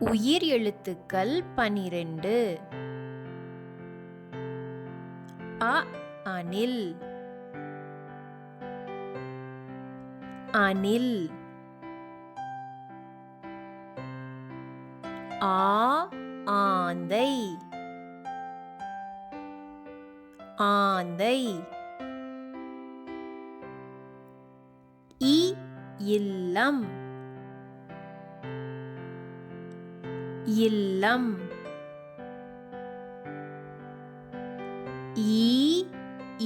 உயிர் எழுத்துக்கள் 12. அ அணில், அணில். ஆ ஆந்தை, ஆந்தை. இ இல்லம், இல்லம். ஈ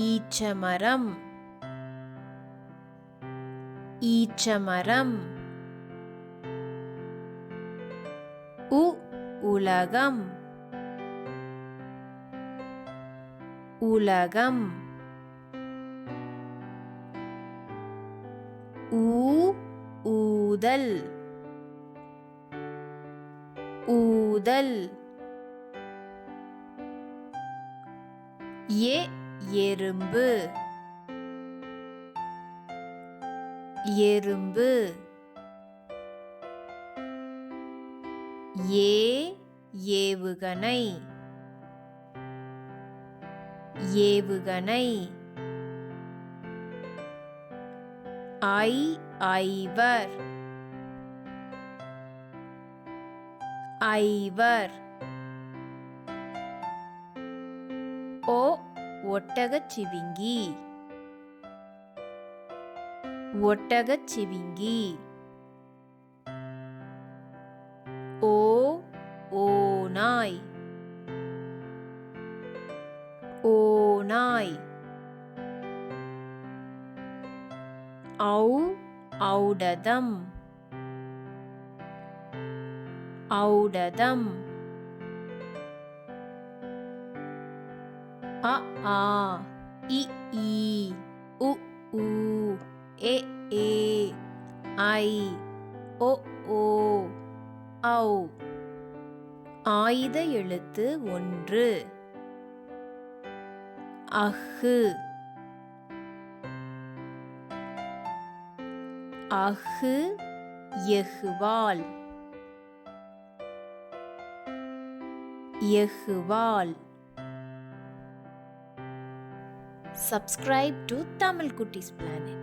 ஈச்சமரம், ஈச்சமரம். உ உலகம், உலகம். ஊ ஊதல், ஊதல். எ எறும்பு, எறும்பு. ஏ ஏவுகணை, ஏவுகணை. ஐ ஐவர், ஐவர். ஓ ஒட்டகச்சிவிங்கி, ஒட்டகச்சிவிங்கி. ஓ ஓநாய், ஓநாய். ஔ ஔடதம், ஔடதம். அ ஆ இ ஈ உ ஊ எ ஏ ஐ ஒ ஓ ஔ. ஆயுத எழுத்து 1. அஹ்ஹு, அஹ்ஹு. எஃகுவால், எஃகுவால். Subscribe to Tamil Kutties Planet.